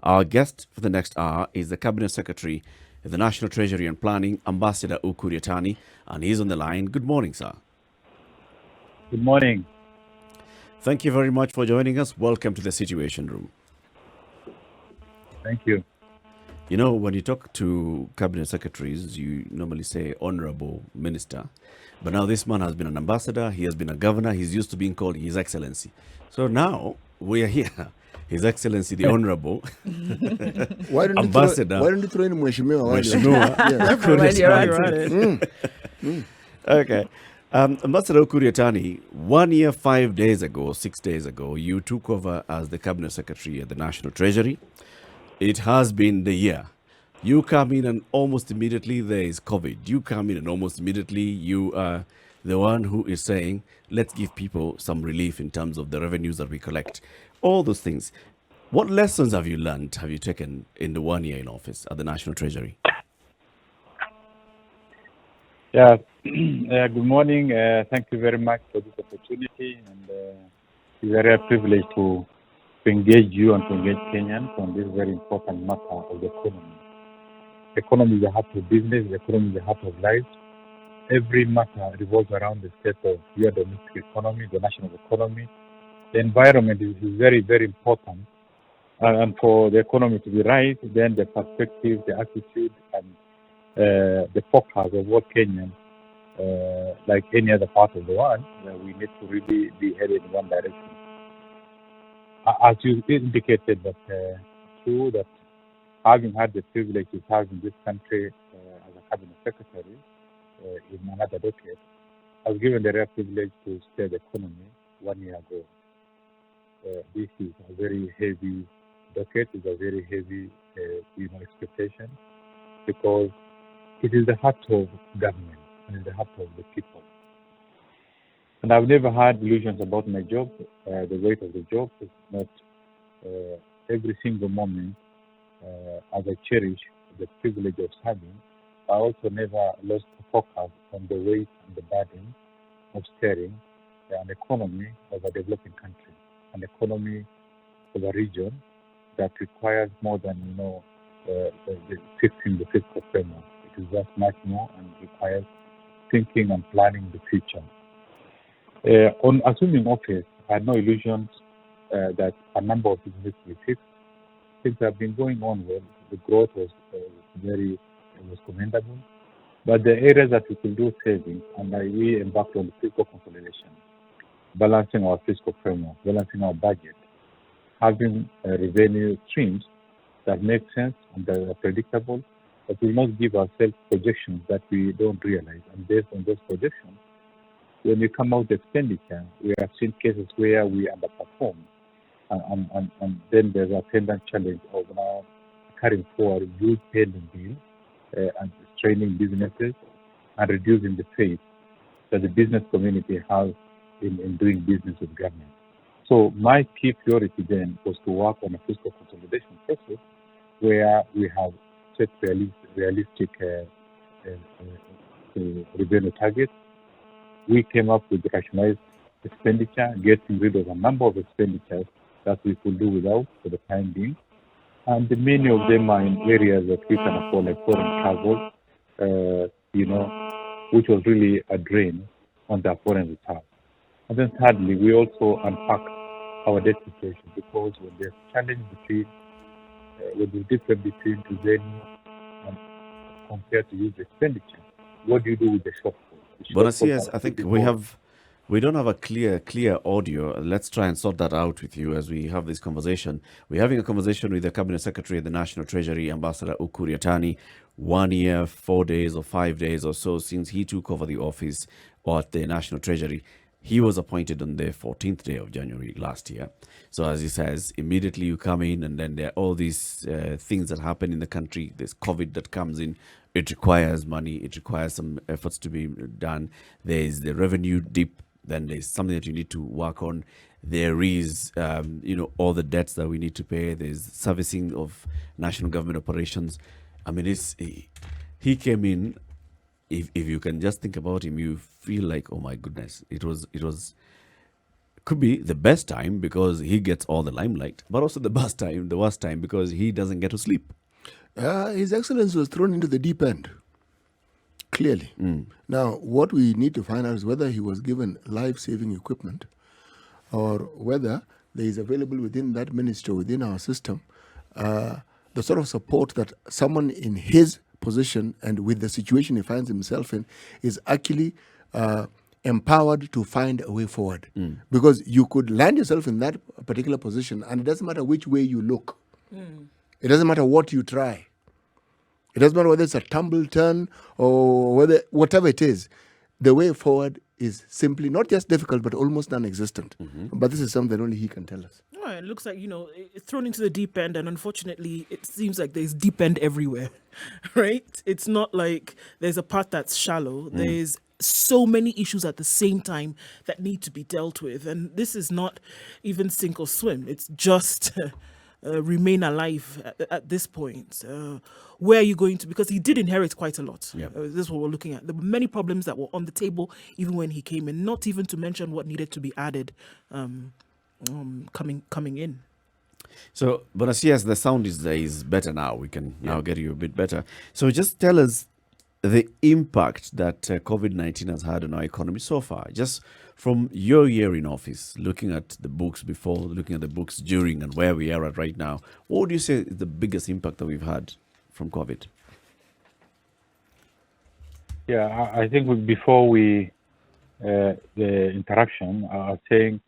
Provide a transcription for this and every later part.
Our guest for the next hour is the Cabinet Secretary of the National Treasury and Planning, Ambassador UKUR YATANI, and he's on the line. Good morning, sir. Good morning. Thank you very much for joining us. Welcome to the Situation Room. Thank you. You know, when you talk to cabinet secretaries, you normally say honorable minister. But now this man has been an ambassador, he has been a governor, he's used to being called His Excellency. So now we are here. His Excellency, the Honorable Ambassador. Why don't you throw in Mheshimiwa? Okay. Ambassador UKUR YATANI, 1 year, 5 days ago, 6 days ago, you took over as the Cabinet Secretary at the National Treasury. It has been the year. You come in and almost immediately there is COVID. You come in and almost immediately you are the one who is saying, let's give people some relief in terms of the revenues that we collect. All those things. What lessons have you learned, have you taken in the 1 year in office at the National Treasury? Yeah. Good morning. Thank you very much for this opportunity, and it's a real privilege to engage you and to engage Kenyans on this very important matter of the economy. The economy is the heart of business. The economy is the heart of life. Every matter revolves around the state of your domestic economy, the national economy. The environment is very, very important. And for the economy to be right, then the perspective, the attitude, and the focus of what Kenyans, like any other part of the world, we need to really be headed in one direction. As you indicated, that true that having had the privilege to serve in this country as a cabinet secretary in another decade, I was given the rare privilege to steer the economy 1 year ago. This is a very heavy decade, it's a very heavy expectation, because it is the heart of government and it's the heart of the people. And I've never had illusions about my job. The weight of the job is not every single moment as I cherish the privilege of serving. I also never lost focus on the weight and the burden of steering an economy of a developing country, an economy of a region that requires more than fixing the fiscal framework. It is just much more and requires thinking and planning the future. On assuming office, I had no illusions that a number of things need to be fixed. Things have been going on well. The growth was commendable. But the areas that we could do savings, and we embarked on fiscal consolidation, balancing our fiscal framework, balancing our budget, having revenue streams that make sense and that are predictable, but will not give ourselves projections that we don't realize. And based on those projections, when we come out with expenditure, we have seen cases where we underperform. And then there's a attendant challenge of now carrying forward huge pending bills and straining businesses and reducing the faith that the business community has in doing business with government. So my key priority then was to work on a fiscal consolidation process where we have set realistic revenue targets. We came up with rationalized expenditure, getting rid of a number of expenditures that we could do without for the time being. And many of them are in areas that we can afford, like foreign travel, which was really a drain on the foreign reserve. And then thirdly, we also unpacked our debt situation, because when there's challenge between, when there's difference between revenue and compared to use expenditure, what do you do with the shortfall? Bonasias, I think we don't have a clear audio. Let's try and sort that out with you as we have this conversation. We're having a conversation with the Cabinet Secretary of the National Treasury, Ambassador UKUR YATANI, 1 year, 4 days or 5 days or so since he took over the office at the National Treasury. He was appointed on the 14th day of January last year. So as he says, immediately you come in and then there are all these things that happen in the country. There's COVID that comes in. It requires money. It requires some efforts to be done. There's the revenue dip. Then there's something that you need to work on. There is, all the debts that we need to pay. There's servicing of national government operations. I mean, he came in. If you can just think about him, you feel like, oh my goodness, it was Could be the best time because he gets all the limelight, but also the worst time because he doesn't get to sleep. His Excellency was thrown into the deep end, clearly. Now, what we need to find out is whether he was given life-saving equipment or whether there is available within that ministry, within our system, the sort of support that someone in his position and with the situation he finds himself in is actually empowered to find a way forward. Because you could land yourself in that particular position and it doesn't matter which way you look. It doesn't matter what you try. It doesn't matter whether it's a tumble turn or whatever it is. The way forward is simply not just difficult, but almost non-existent. But this is something that only he can tell us. Oh, it looks like, it's thrown into the deep end, and unfortunately, it seems like there's deep end everywhere, right? It's not like there's a part that's shallow. There's so many issues at the same time that need to be dealt with, and this is not even sink or swim. It's just remain alive at this point. Where are you going to? Because he did inherit quite a lot. Yeah. This is what we're looking at. There were many problems that were on the table even when he came in. Not even to mention what needed to be added coming in. So, Bonasias, the sound is better now. We can now get you a bit better. So, just tell us the impact that COVID-19 has had on our economy so far. Just from your year in office, looking at the books before, looking at the books during, and where we are at right now, what would you say is the biggest impact that we've had from COVID? Yeah, I think before the interaction, I was saying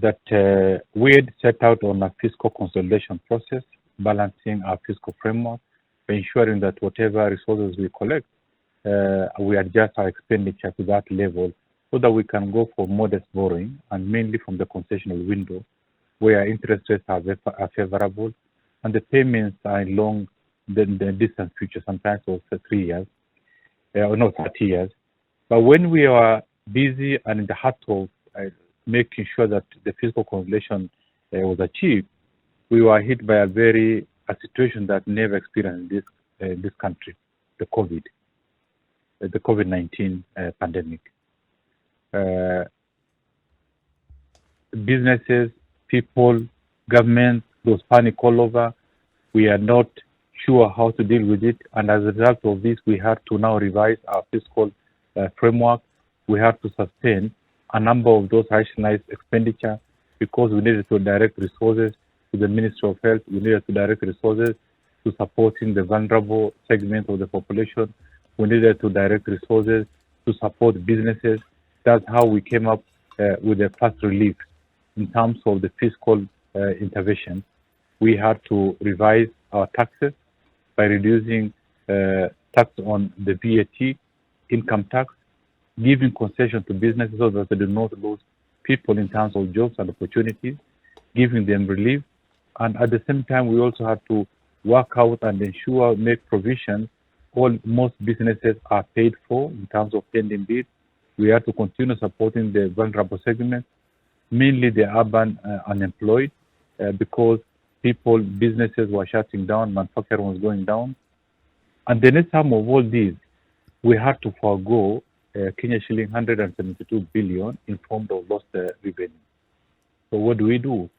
that we had set out on a fiscal consolidation process, balancing our fiscal framework, ensuring that whatever resources we collect, we adjust our expenditure to that level so that we can go for modest borrowing, and mainly from the concessional window, where interest rates are favorable and the payments are in long the distant future, sometimes also 3 years, or not 30 years. But when we are busy and in the heart of making sure that the fiscal consolidation was achieved, we were hit by a situation that never experienced in this country, the COVID-19 pandemic. Businesses, people, governments, those panic all over. We are not sure how to deal with it, and as a result of this, we have to now revise our fiscal framework. We have to sustain a number of those rationalized expenditure because we needed to direct resources to the Ministry of Health. We needed to direct resources to supporting the vulnerable segment of the population. We needed to direct resources to support businesses. That's how we came up with the first relief in terms of the fiscal intervention. We had to revise our taxes by reducing tax on the VAT, income tax, giving concession to businesses so that they do not lose people in terms of jobs and opportunities, giving them relief. And at the same time, we also had to work out and ensure, make provisions. Most businesses are paid for in terms of pending bids. We have to continue supporting the vulnerable segments, mainly the urban unemployed, because businesses were shutting down, manufacturing was going down. And the net sum of all these, we had to forego Kenya shilling 172 billion in form of lost revenue. So what do?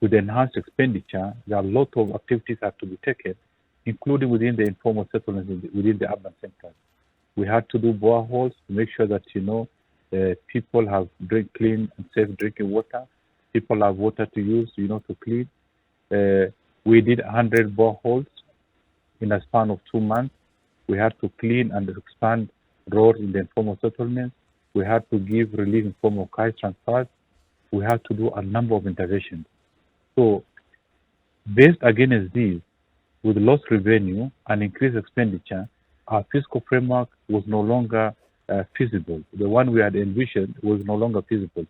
With enhanced expenditure, there are a lot of activities that have to be taken, including within the informal settlements within the urban sectors. We had to do boreholes to make sure that, people have clean and safe drinking water. People have water to use, to clean. We did 100 boreholes in a span of 2 months. We had to clean and expand roads in the informal settlements. We had to give relief in form of cash transfers. We had to do a number of interventions. So, based against these, with lost revenue and increased expenditure, our fiscal framework was no longer feasible. The one we had envisioned was no longer feasible.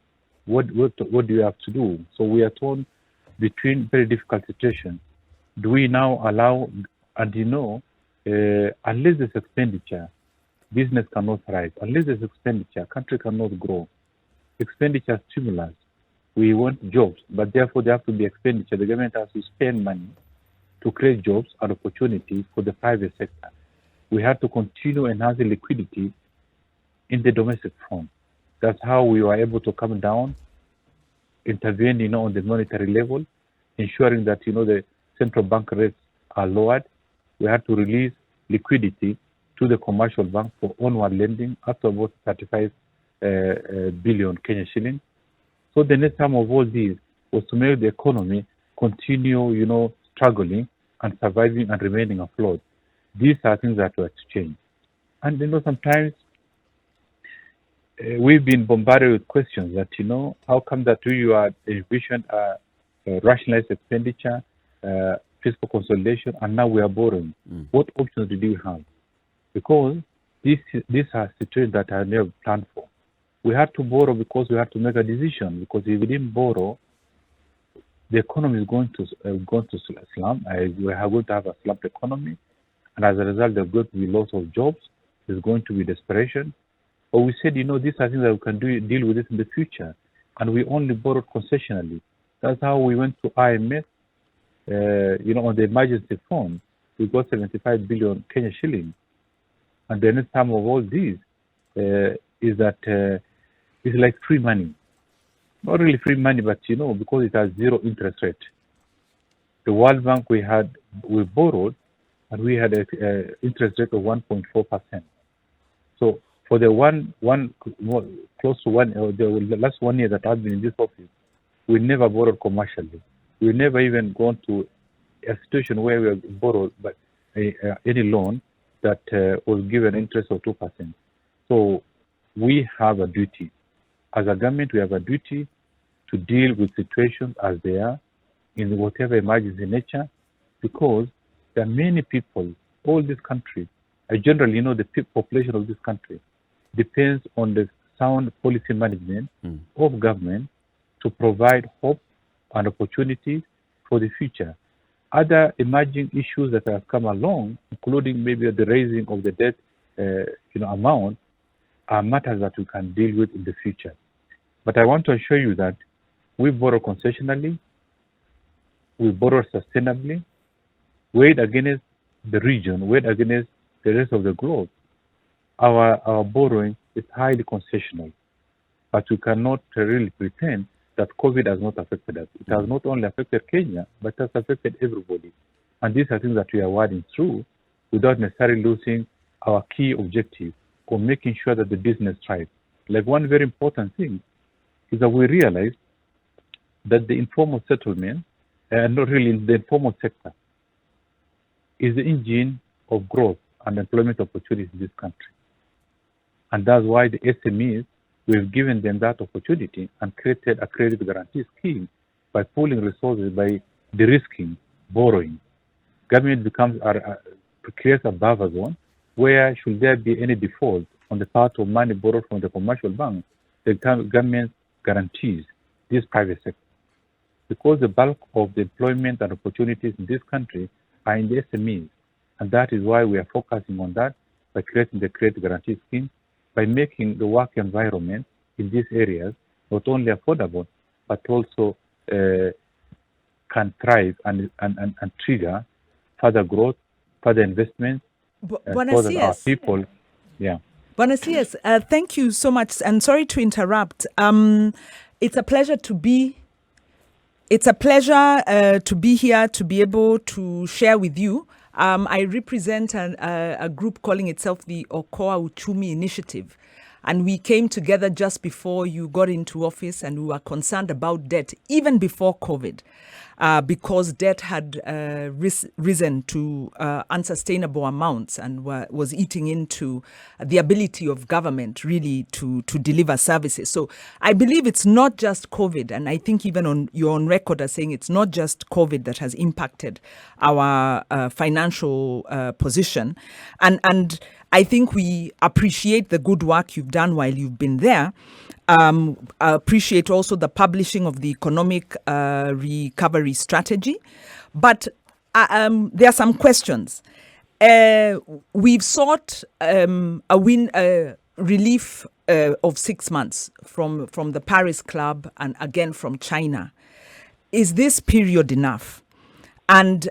What do you have to do? So we are torn between very difficult situations. Do we now allow, and unless there's expenditure, business cannot thrive. Unless there's expenditure, country cannot grow. Expenditure stimulus. We want jobs, but therefore there have to be expenditure. The government has to spend money to create jobs and opportunities for the private sector. We have to continue enhancing liquidity in the domestic front. That's how we were able to come down intervene, on the monetary level, ensuring that, the central bank rates are lowered. We had to release liquidity to the commercial bank for onward lending up to about 35 billion Kenya shillings. So the net sum of all these was to make the economy continue, struggling and surviving and remaining afloat. These are things that were to change. And, sometimes we've been bombarded with questions that, how come that you are envisioned rationalized expenditure, fiscal consolidation, and now we are borrowing. What options did you have? Because these are situations that are never planned for. We had to borrow because we had to make a decision. Because if we didn't borrow, the economy is going to slump. We are going to have a slumped economy, and as a result, there's going to be loss of jobs. There's going to be desperation. But we said, these are things that we can deal with this in the future, and we only borrowed concessionally. That's how we went to IMF. On the emergency fund, we got 75 billion Kenya shillings. And the next sum of all these is that it's like free money. Not really free money, but because it has zero interest rate. The World Bank we borrowed, and we had an interest rate of 1.4%. So for the close to the last 1 year that I've been in this office, we never borrowed commercially. We never even gone to a situation where we borrowed but any loan that was given interest of 2%. So we have a duty. As a government, we have a duty to deal with situations as they are in whatever emergency nature, because there are many people, all this country, generally, the population of this country depends on the sound policy management of government to provide hope and opportunities for the future. Other emerging issues that have come along, including maybe the raising of the debt amount, are matters that we can deal with in the future. But I want to assure you that we borrow concessionally, we borrow sustainably, weighed against the region, weighed against the rest of the globe. Our borrowing is highly concessional, but we cannot really pretend that COVID has not affected us. It has not only affected Kenya, but it has affected everybody. And these are things that we are wading through without necessarily losing our key objective of making sure that the business thrives. Like one very important thing is that we realize that the informal settlement, and not really the informal sector, is the engine of growth and employment opportunities in this country. And that's why the SMEs, we've given them that opportunity and created a credit guarantee scheme by pooling resources, by de-risking, borrowing. Government creates a buffer zone where, should there be any default on the part of money borrowed from the commercial bank, the government guarantees this private sector. Because the bulk of the employment and opportunities in this country are in the SMEs. And that is why we are focusing on that by creating the credit guarantee scheme, by making the work environment in these areas not only affordable, but also can thrive and trigger further growth, further investment, for our people. Yeah. Buenos dias. Thank you so much, and sorry to interrupt. It's a pleasure to be. It's a pleasure to be here to be able to share with you. I represent a group calling itself the Okoa Uchumi Initiative. And we came together just before you got into office, and we were concerned about debt, even before COVID, because debt had risen to unsustainable amounts and was eating into the ability of government really to deliver services. So I believe it's not just COVID, and I think even you're on record as saying it's not just COVID that has impacted our financial position. And I think we appreciate the good work you've done while you've been there. I appreciate also the publishing of the economic recovery strategy. But there are some questions. We've sought a relief of 6 months from the Paris Club and again from China. Is this period enough? And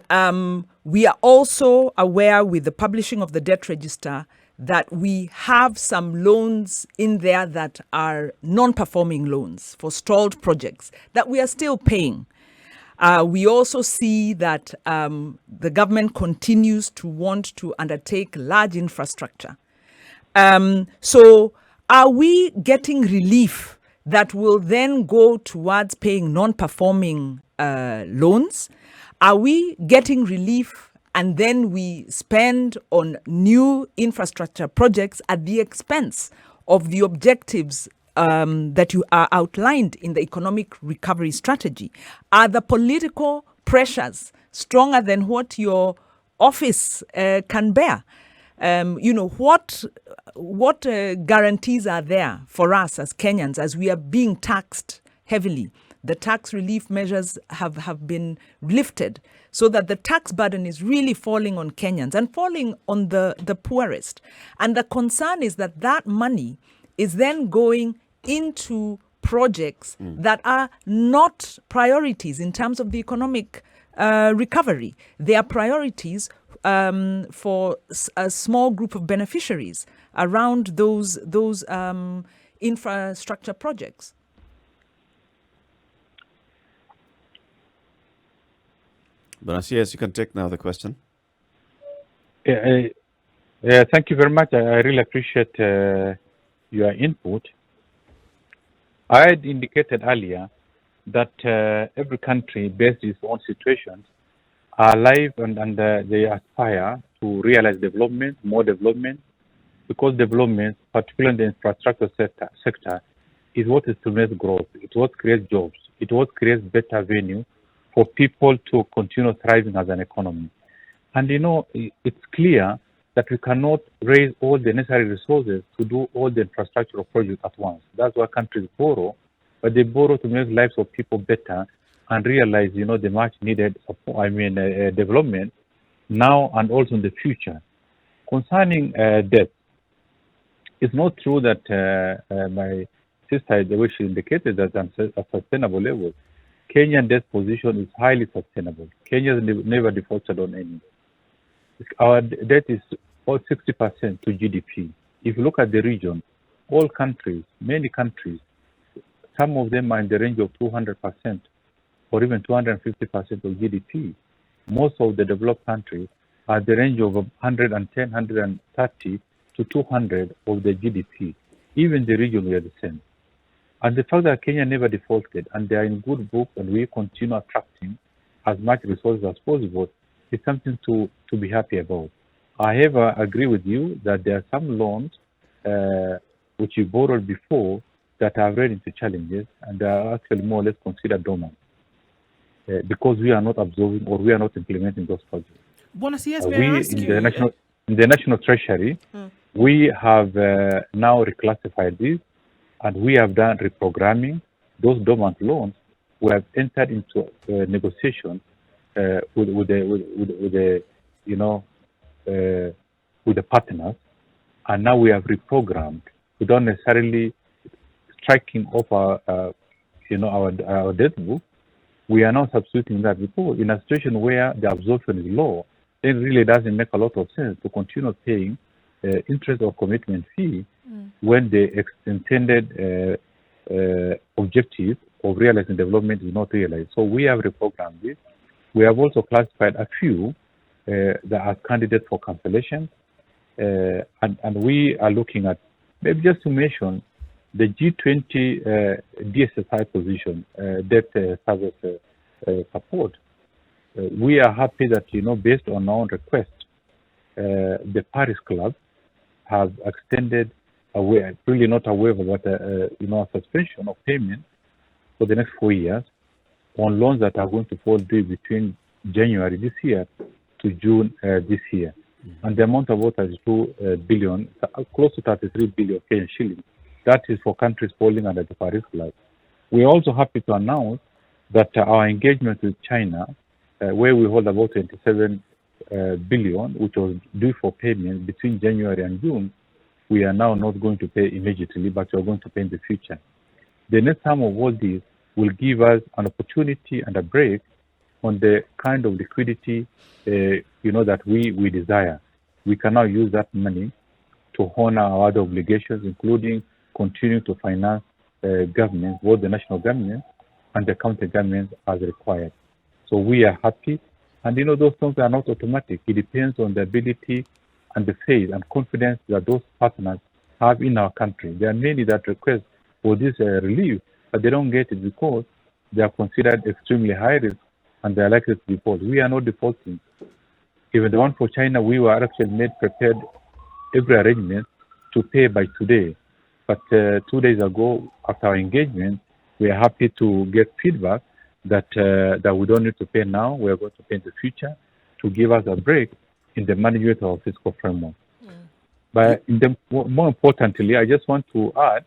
we are also aware with the publishing of the debt register that we have some loans in there that are non-performing loans for stalled projects that we are still paying. We also see that the government continues to want to undertake large infrastructure. So are we getting relief that will then go towards paying non-performing loans? Are we getting relief and then we spend on new infrastructure projects at the expense of the objectives that you are outlined in the economic recovery strategy? Are the political pressures stronger than what your office can bear? What guarantees are there for us as Kenyans as we are being taxed heavily? The tax relief measures have been lifted so that the tax burden is really falling on Kenyans and falling on the poorest. And the concern is that that money is then going into projects that are not priorities in terms of the economic recovery. They are priorities for a small group of beneficiaries around those infrastructure projects. But yes, you can take now the question. Thank you very much. I really appreciate your input. I had indicated earlier that every country, based on its own situations, are alive and they aspire to realize development, more development, because development, particularly in the infrastructure sector, is what stimulates growth. It's what creates jobs. It's what creates better venue for people to continue thriving as an economy. And it's clear that we cannot raise all the necessary resources to do all the infrastructural projects at once. That's why countries borrow, but they borrow to make lives of people better and realize, the much needed development now and also in the future. Concerning debt, it's not true that my sister, the way she indicated, that at a sustainable level. Kenyan debt position is highly sustainable. Kenya has never defaulted on any. Our debt is about 60% to GDP. If you look at the region, all countries, many countries, some of them are in the range of 200% or even 250% of GDP. Most of the developed countries are in the range of 110, 130 to 200 of the GDP. Even the region, we are the same. And the fact that Kenya never defaulted and they are in good books and we continue attracting as much resources as possible is something to be happy about. I agree with you that there are some loans which you borrowed before that are run into challenges and they are actually more or less considered dormant because we are not absorbing or we are not implementing those projects. In the National Treasury, we have now reclassified these. And we have done reprogramming. Those dormant loans, we have entered into negotiations with the partners, and now we have reprogrammed. We don't necessarily striking off our debt book. We are now substituting that because in a situation where the absorption is low, it really doesn't make a lot of sense to continue paying interest or commitment fee when the intended objective of realizing development is not realized. So we have reprogrammed this. We have also classified a few that are candidates for cancellation. And we are looking at, maybe just to mention, the G20 DSSI position, debt service support. We are happy that, based on our request, the Paris Club have extended really not a waiver, but a suspension of payment for the next 4 years on loans that are going to fall due between January this year to June this year. And the amount of about 32 billion, close to 33 billion Kenyan shillings. That is for countries falling under the Paris Club. We are also happy to announce that our engagement with China, where we hold about 27 billion, which was due for payment between January and June, we are now not going to pay immediately, but we are going to pay in the future. The net sum of all these will give us an opportunity and a break on the kind of liquidity, that we desire. We can now use that money to honor our other obligations, including continuing to finance governments, both the national government and the county governments as required. So we are happy. And those things are not automatic. It depends on the ability and the faith and confidence that those partners have in our country. There are many that request for this relief, but they don't get it because they are considered extremely high risk and they are likely to default. We are not defaulting. Even the one for China, we were actually prepared every arrangement to pay by today. But 2 days ago, after our engagement, we are happy to get feedback that we don't need to pay now. We are going to pay in the future to give us a break in the management of our fiscal framework. But more importantly, I just want to add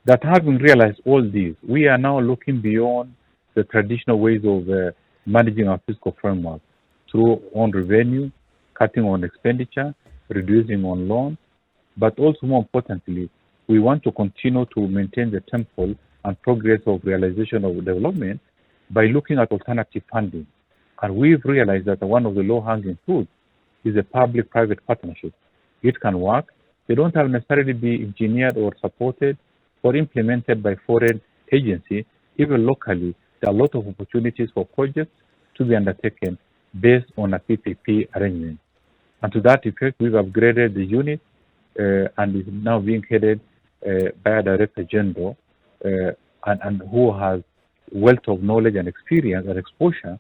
that having realized all this, we are now looking beyond the traditional ways of managing our fiscal framework through on revenue, cutting on expenditure, reducing on loans, but also more importantly, we want to continue to maintain the tempo and progress of realization of development by looking at alternative funding. And we've realized that one of the low-hanging fruits is a public-private partnership. It can work. They don't have necessarily be engineered or supported or implemented by foreign agency. Even locally, there are a lot of opportunities for projects to be undertaken based on a PPP arrangement. And to that effect, we've upgraded the unit and is now being headed by a Director General and who has wealth of knowledge and experience and exposure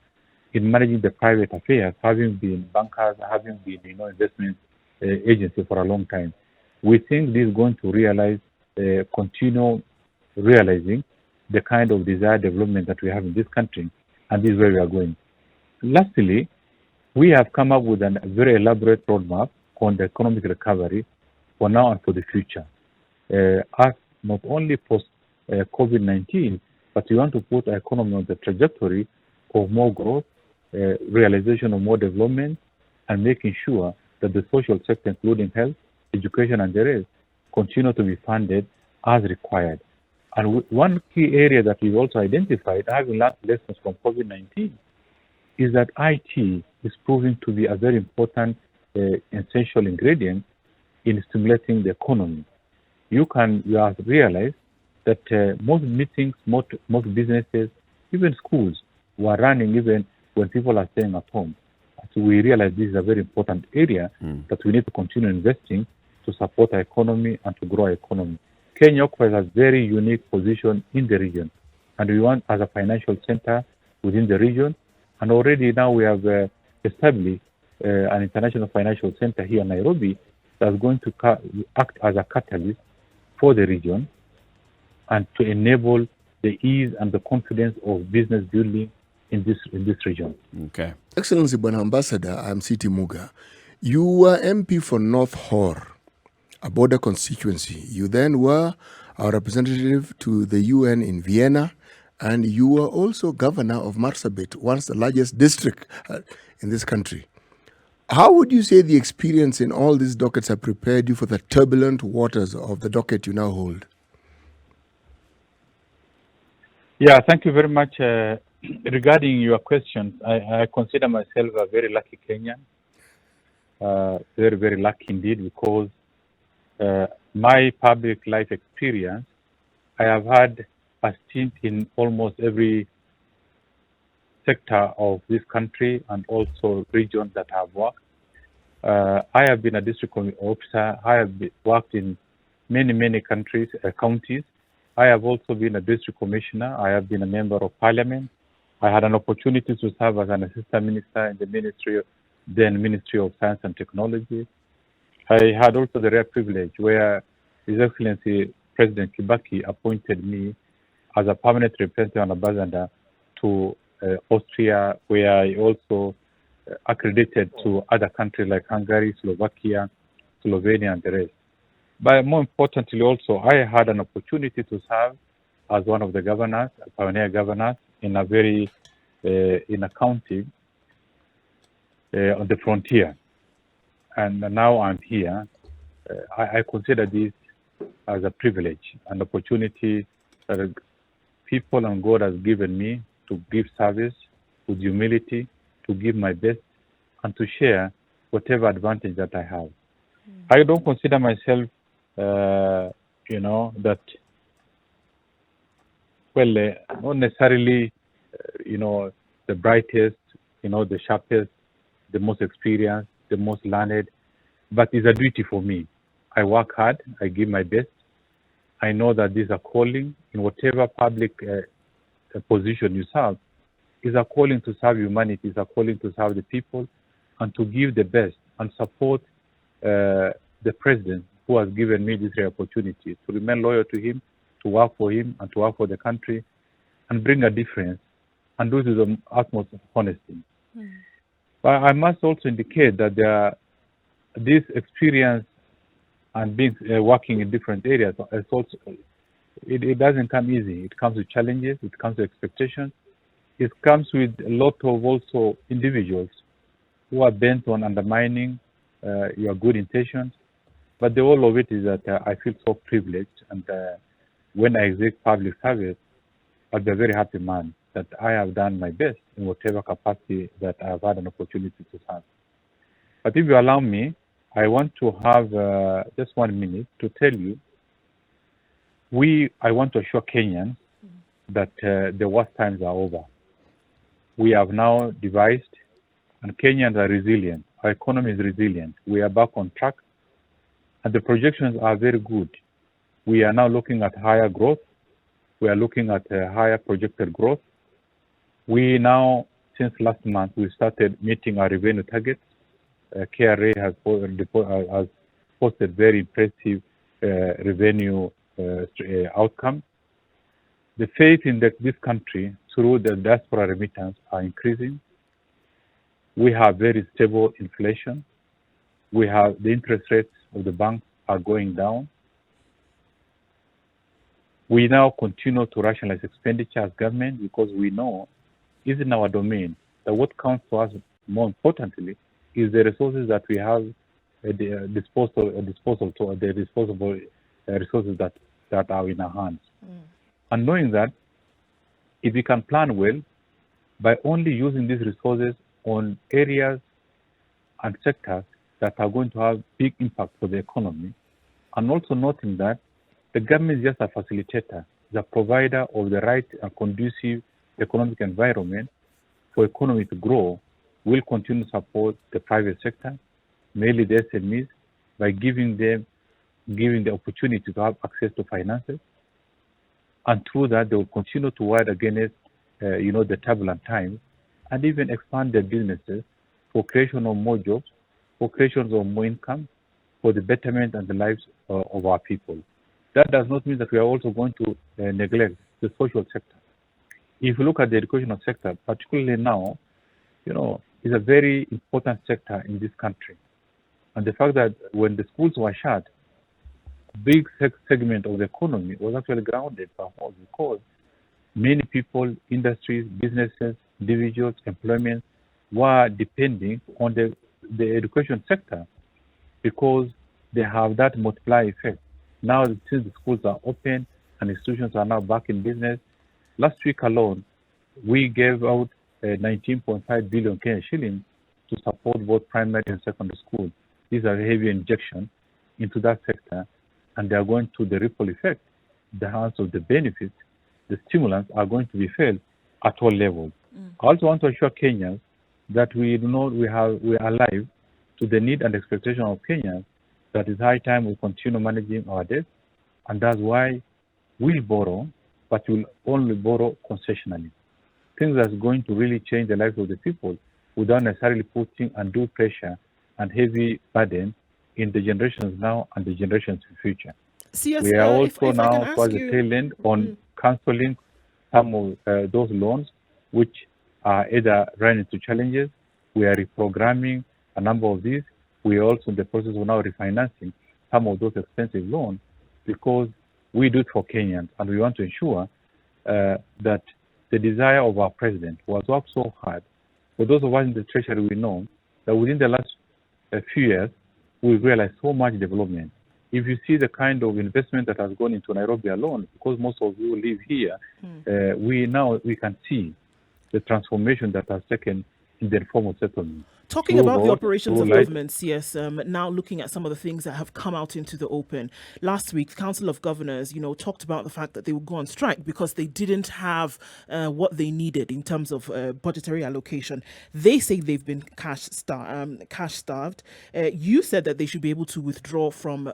in managing the private affairs, having been bankers, having been investment agency for a long time. We think this is going to continue realizing the kind of desired development that we have in this country, and this is where we are going. Lastly, we have come up with a very elaborate roadmap on the economic recovery for now and for the future. As not only post COVID-19, but we want to put our economy on the trajectory of more growth, realization of more development, and making sure that the social sector, including health, education, and the rest, continue to be funded as required. And one key area that we've also identified, having learned lessons from COVID-19, is that IT is proving to be a very important essential ingredient in stimulating the economy. You have realized that most meetings, most businesses, even schools were running even when people are staying at home. So we realize this is a very important area that we need to continue investing to support our economy and to grow our economy. Kenya occupies a very unique position in the region, and we want as a financial center within the region. And already now we have established an international financial center here in Nairobi that's going to act as a catalyst for the region and to enable the ease and the confidence of business building in this region. Okay. Excellency Bwana Ambassador, I'm Siti Muga. You were MP for North Hor, a border constituency. You then were our representative to the UN in Vienna, and you were also governor of Marsabit, once the largest district in this country. How would you say the experience in all these dockets have prepared you for the turbulent waters of the docket you now hold? Yeah, thank you very much. Regarding your question, I consider myself a very lucky Kenyan, very, very lucky indeed, because my public life experience, I have had a stint in almost every sector of this country and also regions that I have worked. I have been a district officer. I have worked in many countries, counties. I have also been a district commissioner. I have been a member of parliament. I had an opportunity to serve as an assistant minister in the Ministry of Science and Technology. I had also the rare privilege where His Excellency President Kibaki appointed me as a permanent representative and ambassador to Austria, where I also accredited to other countries like Hungary, Slovakia, Slovenia, and the rest. But more importantly also, I had an opportunity to serve as one of the governors, pioneer governors, in a very, in a county on the frontier. And now I'm here. I consider this as a privilege, an opportunity that people and God has given me to give service with humility, to give my best, and to share whatever advantage that I have. I don't consider myself, that, well, not necessarily, the brightest, the sharpest, the most experienced, the most learned, but it's a duty for me. I work hard, I give my best. I know that this is a calling in whatever public position you serve. Is a calling to serve humanity, is a calling to serve the people, and to give the best and support the president who has given me this opportunity to remain loyal to him, to work for him, and to work for the country, and bring a difference, and do it with the utmost honesty. But I must also indicate that this experience and being working in different areas, it doesn't come easy. It comes with challenges, it comes with expectations, it comes with a lot of also individuals who are bent on undermining your good intentions. But the whole of it is that I feel so privileged, and when I exit public service, I'll be a very happy man that I have done my best in whatever capacity that I have had an opportunity to serve. But if you allow me, I want to have just 1 minute to tell you, I want to assure Kenyans that the worst times are over. We have now devised, and Kenyans are resilient. Our economy is resilient. We are back on track, and the projections are very good. We are now looking at higher growth. We are looking at higher projected growth. We now, since last month, we started meeting our revenue targets. KRA has posted very impressive revenue outcomes. The faith in this country through the diaspora remittance are increasing. We have very stable inflation. We have the interest rates of the banks are going down. We now continue to rationalize expenditure as government because we know it's in our domain that what counts for us more importantly is the resources that we have the disposable resources that are in our hands. And knowing that if we can plan well by only using these resources on areas and sectors that are going to have big impact for the economy, and also noting that the government is just a facilitator, the provider of the right and conducive economic environment for economy to grow, will continue to support the private sector, mainly the SMEs, by giving the opportunity to have access to finances. And through that, they will continue to ward against, the turbulent times, and even expand their businesses for creation of more jobs, for creation of more income, for the betterment and the lives of our people. That does not mean that we are also going to neglect the social sector. If you look at the educational sector, particularly now, is a very important sector in this country. And the fact that when the schools were shut, big segment of the economy was actually grounded because many people, industries, businesses, individuals, employment were depending on the education sector because they have that multiplier effect. Now, since the schools are open and institutions are now back in business, last week alone, we gave out 19.5 billion Kenyan shillings to support both primary and secondary schools. These are heavy injections into that sector, and they are going to the ripple effect. The hands of the benefits, the stimulants are going to be felt at all levels. I also want to assure Kenyans that we are alive to the need and expectation of Kenyans that it's high time we continue managing our debt, and that's why we'll borrow, but we'll only borrow concessionally. Things that's going to really change the lives of the people without necessarily putting undue pressure and heavy burden in the generations now and the generations in the future. We are also now towards the tail end on cancelling some of those loans which are either running into challenges. We are reprogramming a number of these. We are also in the process of now refinancing some of those expensive loans because we do it for Kenyans, and we want to ensure that the desire of our president, who has worked so hard, for those of us in the Treasury, we know that within the last few years, we've realized so much development. If you see the kind of investment that has gone into Nairobi alone, because most of you live here, we can see the transformation that has taken in the informal settlement. Talking through about the road, operations through of light. governments, yes. Now looking at some of the things that have come out into the open. Last week, the Council of Governors, talked about the fact that they would go on strike because they didn't have what they needed in terms of budgetary allocation. They say they've been cash starved. You said that they should be able to withdraw from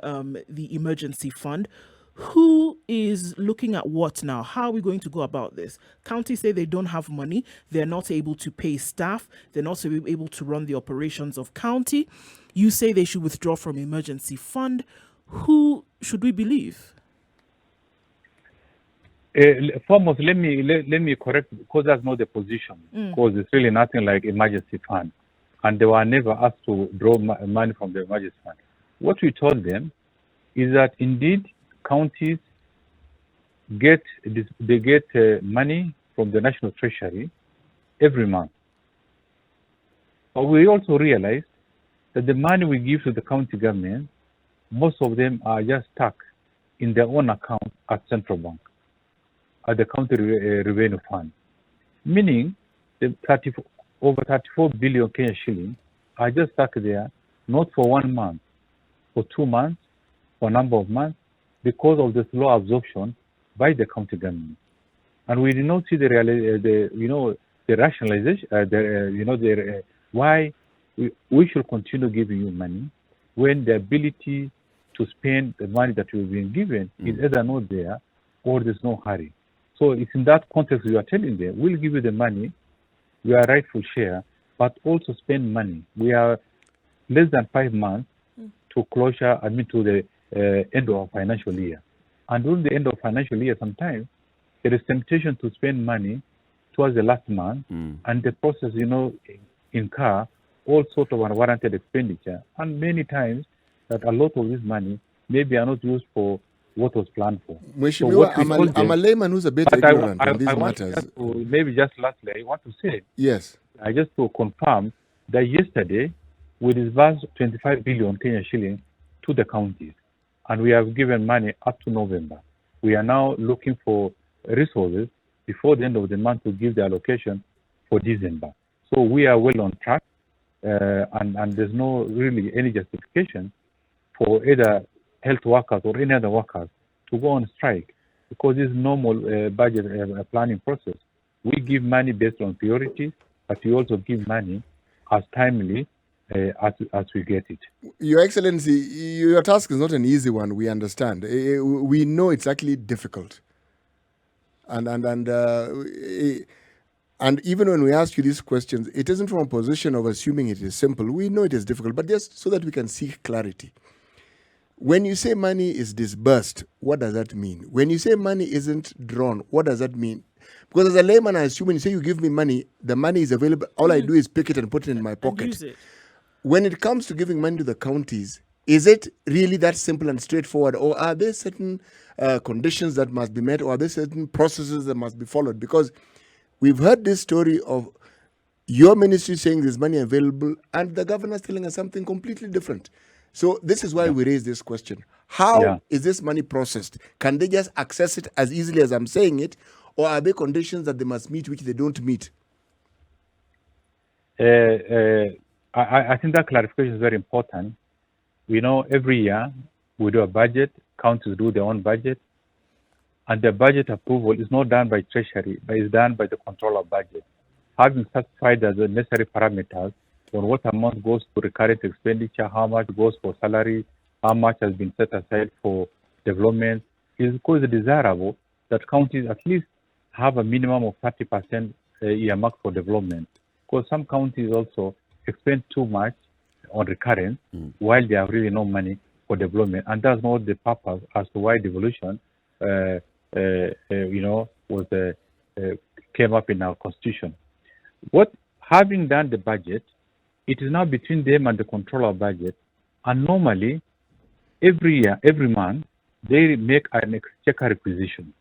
the emergency fund. Who is looking at what now? How are we going to go about this? Counties say they don't have money. They're not able to pay staff. They're not able to run the operations of county. You say they should withdraw from emergency fund. Who should we believe? Foremost, let me correct, because that's not the position. Because it's really nothing like emergency fund, and they were never asked to draw money from the emergency fund. What we told them is that indeed counties get money from the National Treasury every month. But we also realized that the money we give to the county government, most of them are just stuck in their own account at Central Bank, at the county revenue fund. Meaning, the over 34 billion Kenya shillings are just stuck there, not for 1 month, for 2 months, for a number of months, because of the slow absorption by the county government. And we did not see the rationalization, why we should continue giving you money when the ability to spend the money that we've been given is either not there or there's no hurry. So it's in that context we are telling them, we'll give you the money, we are rightful share, but also spend money. We are less than 5 months to closure, to the end of our financial year. And during the end of financial year, sometimes there is temptation to spend money towards the last month, and the process, incur all sorts of unwarranted expenditure. And many times that a lot of this money maybe are not used for what was planned for. Mheshimiwa, I'm a layman who's a bit ignorant on these matters. Maybe just lastly, I want to say, yes, I just to confirm that yesterday we disbursed 25 billion Kenya shillings to the counties, and we have given money up to November. We are now looking for resources before the end of the month to give the allocation for December. So we are well on track, and there's no really any justification for either health workers or any other workers to go on strike, because this normal budget planning process. We give money based on priorities, but we also give money as timely as we get it. Your Excellency, your task is not an easy one, we understand. We know it's actually difficult. And even when we ask you these questions, it isn't from a position of assuming it is simple. We know it is difficult, but just so that we can seek clarity. When you say money is disbursed, what does that mean? When you say money isn't drawn, what does that mean? Because as a layman, I assume when you say you give me money, the money is available. All I do is pick it and put it in my pocket. Use it. When it comes to giving money to the counties, is it really that simple and straightforward? Or are there certain conditions that must be met? Or are there certain processes that must be followed? Because we've heard this story of your ministry saying there's money available and the governor's telling us something completely different. So this is why we raise this question. How is this money processed? Can they just access it as easily as I'm saying it? Or are there conditions that they must meet which they don't meet? I think that clarification is very important. We know every year we do a budget, counties do their own budget, and the budget approval is not done by Treasury, but is done by the controller of budget. Having satisfied the necessary parameters on what amount goes to recurrent expenditure, how much goes for salary, how much has been set aside for development, is because it's desirable that counties at least have a minimum of 30% earmarked for development. Because some counties also expend too much on recurrence while they have really no money for development, and that's not the purpose as to why devolution, came up in our constitution. Having done the budget, it is now between them and the controller of budget, and normally every year, every month, they make an exchequer requisition,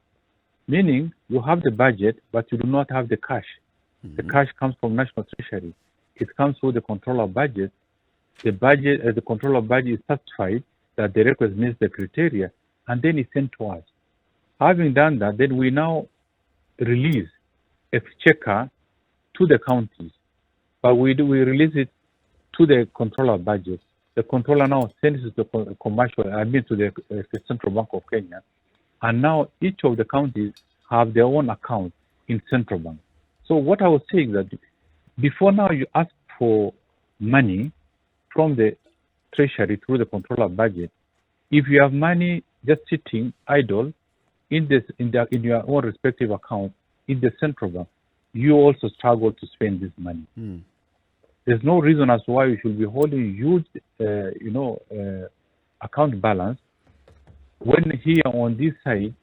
meaning you have the budget, but you do not have the cash. The cash comes from National Treasury. It comes through the controller of budget. The controller of budget is satisfied that the request meets the criteria, and then it's sent to us. Having done that, then we now release exchequer to the counties, but we release it to the controller budget. The controller now sends it to the Central Bank of Kenya, and now each of the counties have their own account in Central Bank. So what I was saying that before now you ask for money from the Treasury through the controller budget. If you have money just sitting idle in your own respective account in the Central Bank, you also struggle to spend this money. There's no reason as to why you should be holding huge, account balance when here on this side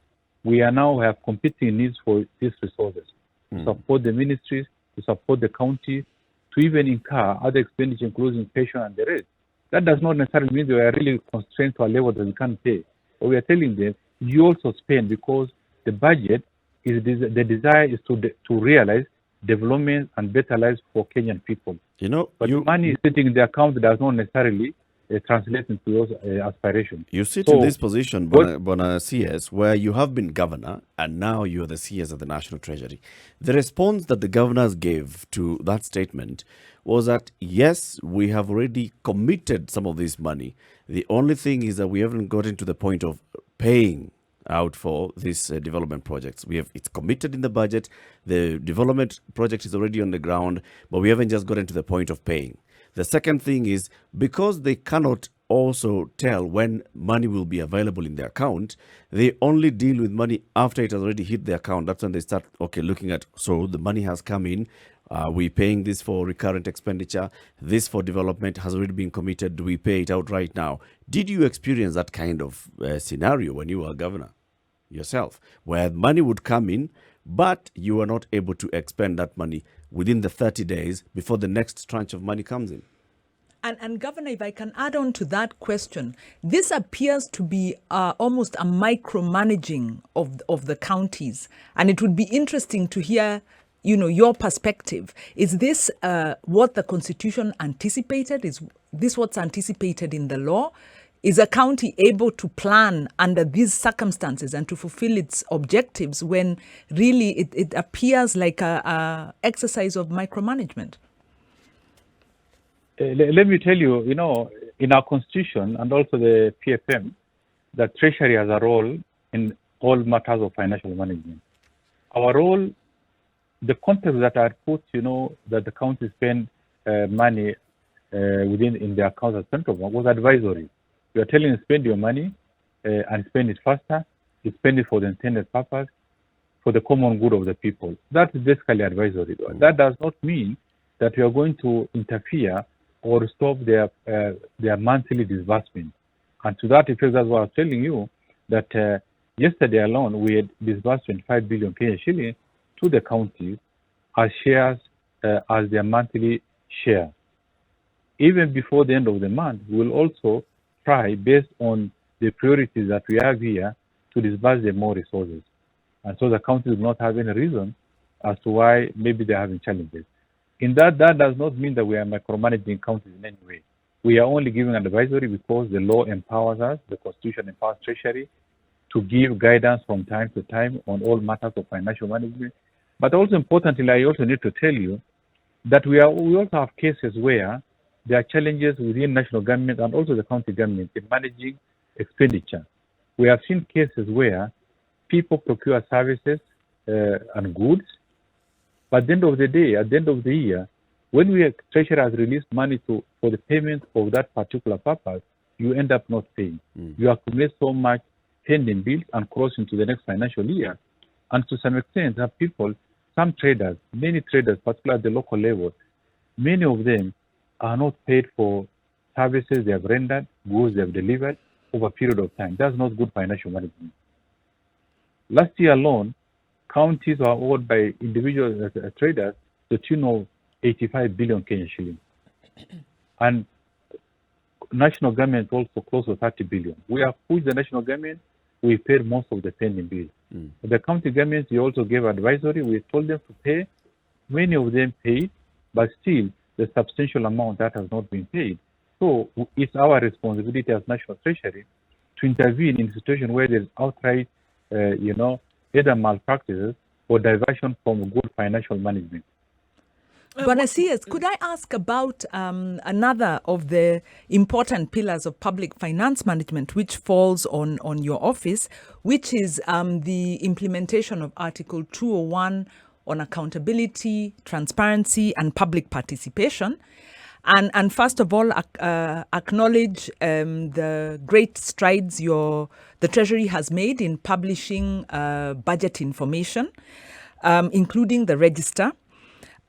we are now have competing needs for these resources to support the ministries, to support the county, to even incur other expenditure including pension and the rest. That does not necessarily mean they are really constrained to a level that we can't pay. But we are telling them you also spend because the budget is the desire is to realize development and better lives for Kenyan people. But money sitting in the account does not necessarily translate into those aspirations. You sit in this position, Bona CS, where you have been governor and now you're the CS of the National Treasury. The response that the governors gave to that statement was that, yes, we have already committed some of this money. The only thing is that we haven't gotten to the point of paying out for these development projects. It's committed in the budget. The development project is already on the ground, but we haven't just gotten to the point of paying. The second thing is because they cannot also tell when money will be available in their account, they only deal with money after it has already hit the account. That's when they start, looking at, so the money has come in. We're paying this for recurrent expenditure. This for development has already been committed. Do we pay it out right now? Did you experience that kind of scenario when you were governor yourself, where money would come in, but you were not able to expend that money within the 30 days before the next tranche of money comes in? And Governor, if I can add on to that question, this appears to be almost a micromanaging of the counties. And it would be interesting to hear, your perspective. Is this what the Constitution anticipated? Is this what's anticipated in the law? Is a county able to plan under these circumstances and to fulfill its objectives when really it appears like a exercise of micromanagement? Let me tell you, in our Constitution and also the PFM, the Treasury has a role in all matters of financial management. Our role, the context that I put, that the county spend money in their accounts at Central Bank was advisory. We are telling you spend your money and spend it faster. You spend it for the intended purpose, for the common good of the people. That is basically advisory. That does not mean that we are going to interfere or stop their monthly disbursement. And to that effect, that's what I was telling you, that yesterday alone, we had disbursed 25 billion Kenyan shillings to the counties as shares as their monthly share. Even before the end of the month, we will also try, based on the priorities that we have here, to disburse them more resources. And so the counties do not have any reason as to why maybe they're having challenges. In that does not mean that we are micromanaging counties in any way. We are only giving advisory because the law empowers us, the Constitution empowers Treasury to give guidance from time to time on all matters of financial management. But also importantly, I also need to tell you that we also have cases where there are challenges within national government and also the county government in managing expenditure. We have seen cases where people procure services and goods, but at the end of the day, at the end of the year, when Treasury has released money for the payment of that particular purpose, you end up not paying. You accumulate so much pending bills and cross into the next financial year. And to some extent, there are people, some traders, many traders, particularly at the local level, many of them are not paid for services they have rendered, goods they have delivered over a period of time. That's not good financial management. Last year alone, counties were owed by individual traders the tune of 85 billion Kenyan shillings. And national government also close to 30 billion. We have pushed the national government, we paid most of the pending bills. The county governments, we also gave advisory, we told them to pay. Many of them paid, but still the substantial amount that has not been paid. So it's our responsibility as National Treasury to intervene in a situation where there's outright, either malpractices or diversion from good financial management. Bonasias, could I ask about another of the important pillars of public finance management, which falls on your office, which is the implementation of Article 201 on accountability, transparency, and public participation. And first of all, acknowledge the great strides the Treasury has made in publishing budget information, including the register.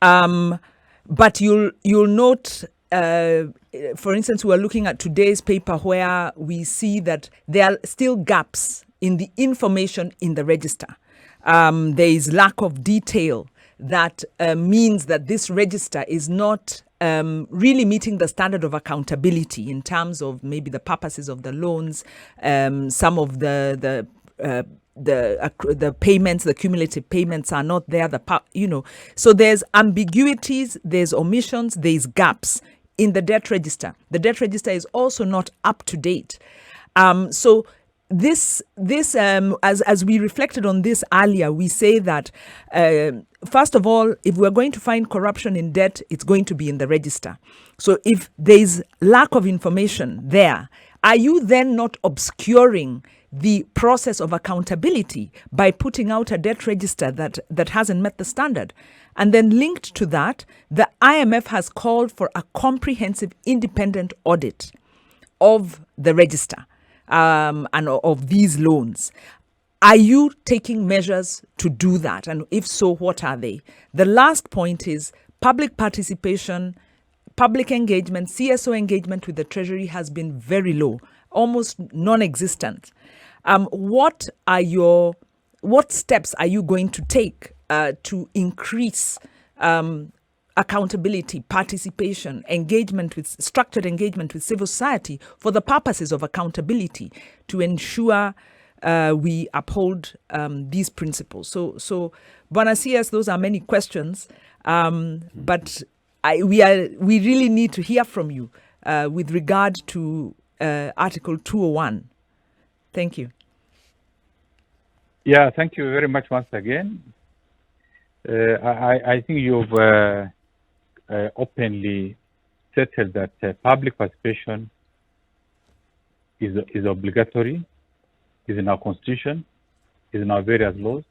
But you'll note, for instance, we are looking at today's paper where we see that there are still gaps in the information in the register. There is lack of detail that means that this register is not really meeting the standard of accountability in terms of maybe the purposes of the loans, some of the payments, the cumulative payments are not there. So there's ambiguities, there's omissions, there's gaps in the debt register. The debt register is also not up to date. So this as we reflected on this earlier, we say that first of all, if we're going to find corruption in debt, it's going to be in the register. So if there's lack of information there, are you then not obscuring the process of accountability by putting out a debt register that hasn't met the standard? And then linked to that, the IMF has called for a comprehensive independent audit of the register and of these loans. Are you taking measures to do that? And if so, what are they? The last point is public participation, public engagement, CSO engagement with the Treasury has been very low, almost non-existent. What steps are you going to take to increase accountability, participation, structured engagement with civil society for the purposes of accountability to ensure we uphold these principles? So Bonasias, those are many questions, but we really need to hear from you with regard to Article 201. Thank you. Yeah, thank you very much once again. I think you've openly stated that public participation is obligatory, is in our constitution, is in our various laws.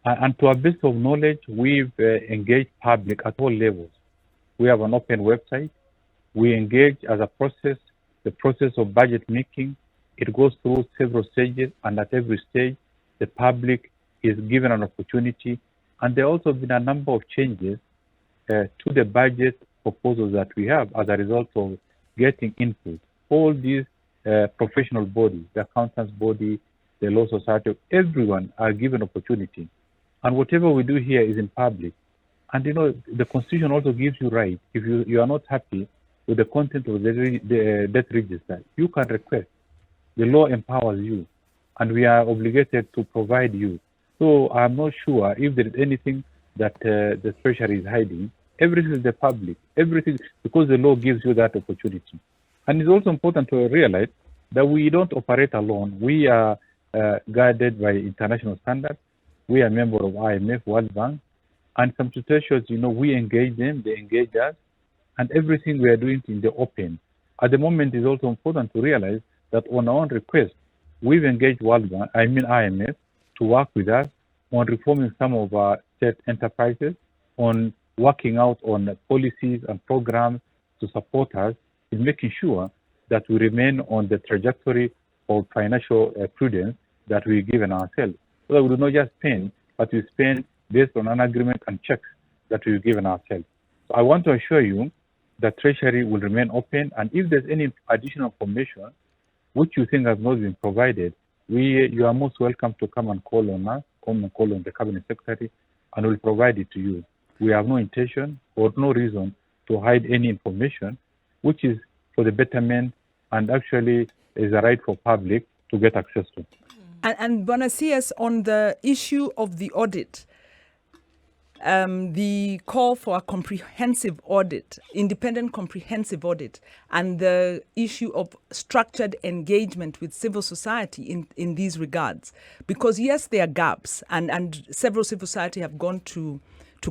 And to our best of knowledge, we've engaged public at all levels. We have an open website. We engage as a process, the process of budget making. It goes through several stages, and at every stage, the public is given an opportunity. And there also been a number of changes to the budget proposals that we have as a result of getting input. All these professional bodies, the accountants body, the law society, everyone are given opportunity. And whatever we do here is in public. And the Constitution also gives you right. If you are not happy with the content of the debt register, you can request. The law empowers you, and we are obligated to provide you. So I'm not sure if there is anything that the Treasury is hiding. Everything is the public, everything, because the law gives you that opportunity. And it's also important to realize that we don't operate alone. We are guided by international standards. We are a member of IMF, World Bank, and some situations, we engage them, they engage us, and everything we are doing in the open. At the moment, it's also important to realize that on our own request, we've engaged IMF to work with us on reforming some of our state enterprises, on working out on policies and programs to support us in making sure that we remain on the trajectory of financial prudence that we've given ourselves. So that we do not just spend, but we spend based on an agreement and checks that we've given ourselves. So I want to assure you that Treasury will remain open, and if there's any additional information which you think has not been provided, you are most welcome to come and call on us, come and call on the Cabinet Secretary, and we'll provide it to you. We have no intention or no reason to hide any information, which is for the betterment and actually is a right for public to get access to. And Bonasias, on the issue of the audit, the call for a comprehensive audit, independent comprehensive audit, and the issue of structured engagement with civil society in these regards. Because yes, there are gaps, and several civil society have gone to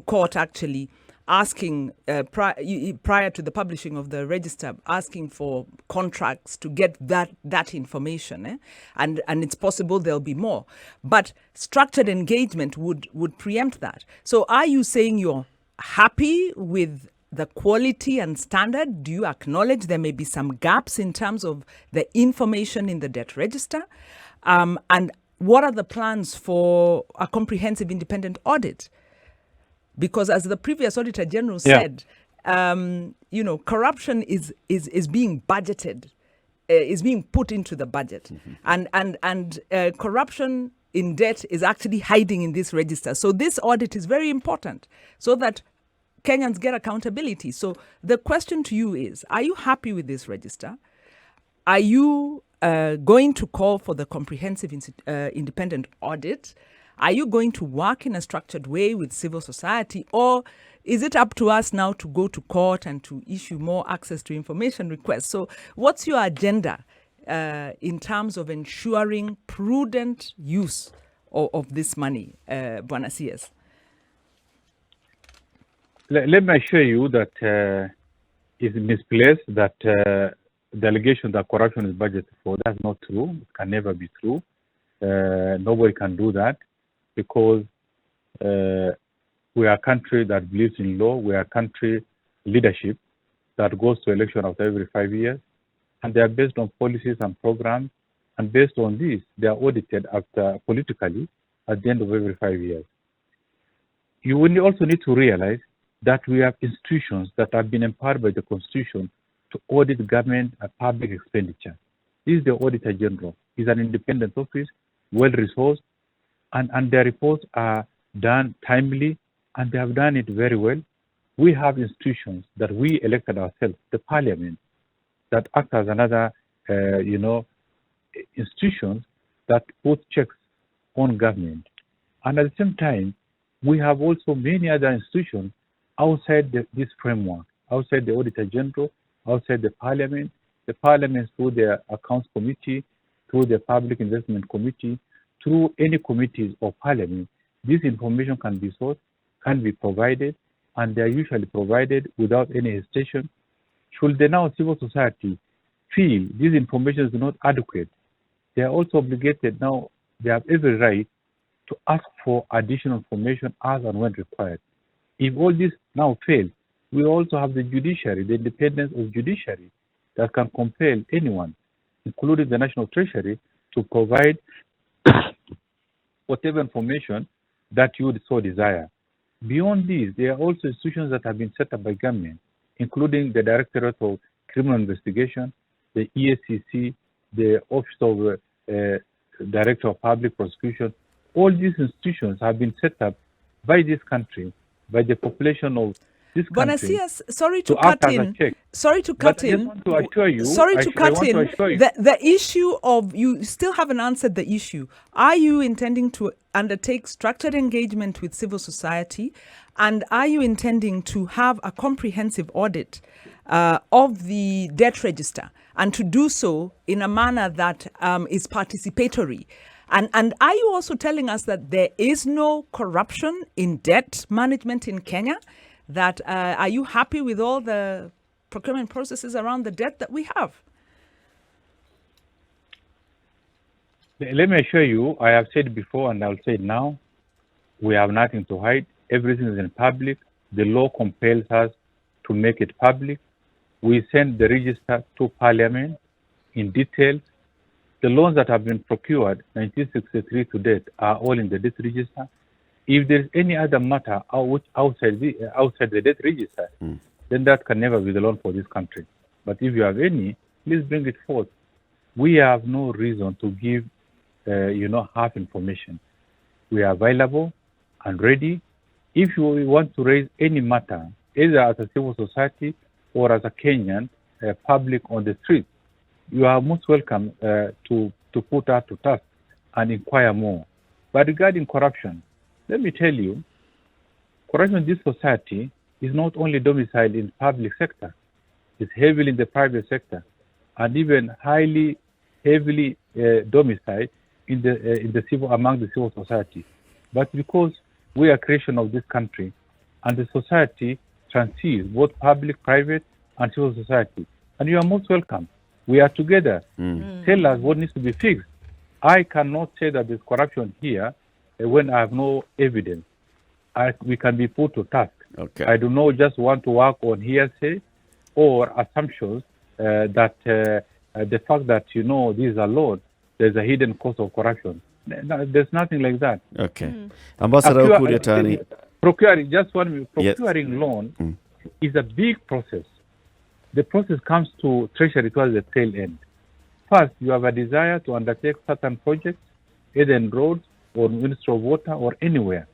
court actually, asking prior to the publishing of the register, asking for contracts to get that information, and it's possible there'll be more. But structured engagement would preempt that. So are you saying you're happy with the quality and standard? Do you acknowledge there may be some gaps in terms of the information in the debt register? And what are the plans for a comprehensive independent audit? Because as the previous Auditor General said, corruption is being budgeted, is being put into the budget. And corruption in debt is actually hiding in this register. So this audit is very important so that Kenyans get accountability. So the question to you is, are you happy with this register? Are you going to call for the comprehensive independent audit? Are you going to work in a structured way with civil society, or is it up to us now to go to court and to issue more access to information requests? So what's your agenda in terms of ensuring prudent use of this money, Bwana CS? Let me assure you that it's misplaced, that the allegation that corruption is budgeted for. That's not true. It can never be true. Nobody can do that, because we are a country that believes in law. We are a country leadership that goes to election after every 5 years, and they are based on policies and programs, and based on this, they are audited politically at the end of every 5 years. You will also need to realize that we have institutions that have been empowered by the Constitution to audit government and public expenditure. This is the Auditor General. He's an independent office, well-resourced, and their reports are done timely, and they have done it very well. We have institutions that we elected ourselves, the Parliament, that act as another, institutions that put checks on government. And at the same time, we have also many other institutions outside this framework, outside the Auditor General, outside the Parliament through the Accounts Committee, through the Public Investment Committee, through any committees of Parliament. This information can be sought, can be provided, and they are usually provided without any hesitation. Should the now civil society feel this information is not adequate, they are also obligated now, they have every right to ask for additional information as and when required. If all this now fails, we also have the judiciary, the independence of judiciary, that can compel anyone, including the National Treasury, to provide whatever information that you would so desire. Beyond these, there are also institutions that have been set up by government, including the Directorate of Criminal Investigation, the EACC, the Office of Director of Public Prosecution. All these institutions have been set up by this country, by the population of this country. Bonasias, sorry to cut in. Sorry to cut in. The issue of, you still haven't answered the issue. Are you intending to undertake structured engagement with civil society? And are you intending to have a comprehensive audit of the debt register, and to do so in a manner that is participatory? And are you also telling us that there is no corruption in debt management in Kenya? That are you happy with all the procurement processes around the debt that we have? Let me assure you, I have said before and I'll say it now, we have nothing to hide. Everything is in public. The law compels us to make it public. We send the register to Parliament in detail. The loans that have been procured 1963 to date are all in the debt register. If there's any other matter outside the debt register, then that can never be the loan for this country. But if you have any, please bring it forth. We have no reason to give, half information. We are available and ready. If you want to raise any matter, either as a civil society or as a Kenyan public on the street, you are most welcome to put us to task and inquire more. But regarding corruption, let me tell you, corruption in this society is not only domiciled in the public sector, it's heavily in the private sector, and even heavily domiciled in among the civil society. But because we are a creation of this country, and the society transies, both public, private, and civil society. And you are most welcome. We are together. Tell us what needs to be fixed. I cannot say that there's corruption here when I have no evidence. We can be put to task. Okay. I do not just want to work on hearsay or assumptions that the fact that, these are laws, there's a hidden cost of corruption. There's nothing like that. Okay. Ambassador UKUR YATANI. Procuring loan is a big process. The process comes to Treasury towards the tail end. First, you have a desire to undertake certain projects, either in roads or Ministry of Water or anywhere.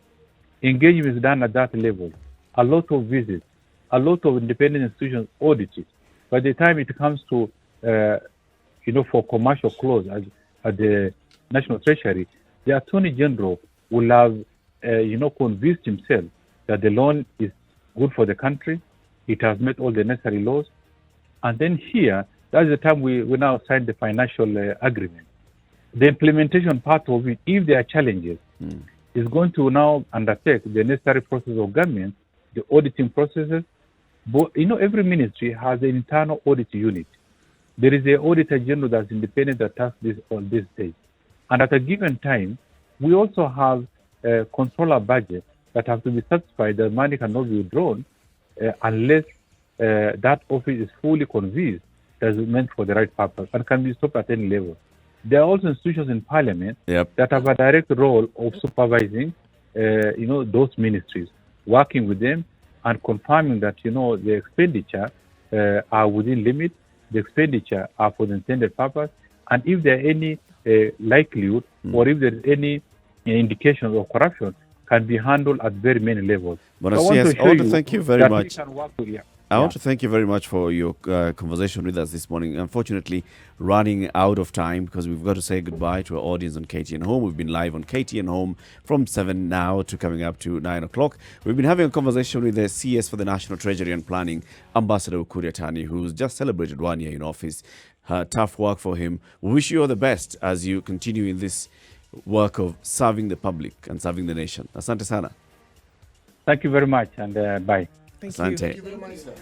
Engagement is done at that level. A lot of visits, a lot of independent institutions audited. By the time it comes to, for commercial close at the National Treasury, the Attorney General will have, convinced himself that the loan is good for the country. It has met all the necessary laws. And then here, that's the time we now sign the financial agreement. The implementation part of it, if there are challenges, is going to now undertake the necessary process of government, the auditing processes. But, every ministry has an internal audit unit. There is an auditor general that's independent that tasks this on this stage. And at a given time, we also have a controller budget that has to be satisfied that money cannot be withdrawn unless that office is fully convinced that it's meant for the right purpose and can be stopped at any level. There are also institutions in Parliament that have a direct role of supervising, those ministries, working with them and confirming that, the expenditure are within limits, the expenditure are for the intended purpose, and if there are any likelihood or if there is any indications of corruption, can be handled at very many levels. But I want to thank you very much. I want to Yeah. thank you very much for your conversation with us this morning. Unfortunately, running out of time because we've got to say goodbye to our audience on KTN Home. We've been live on KTN Home from 7 now to coming up to 9 o'clock. We've been having a conversation with the CS for the National Treasury and Planning, Ambassador UKUR YATANI, who's just celebrated 1 year in office. Tough work for him. We wish you all the best as you continue in this work of serving the public and serving the nation. Asante sana. Thank you very much, and bye. Thank Asante. you. Thank you very much, sir.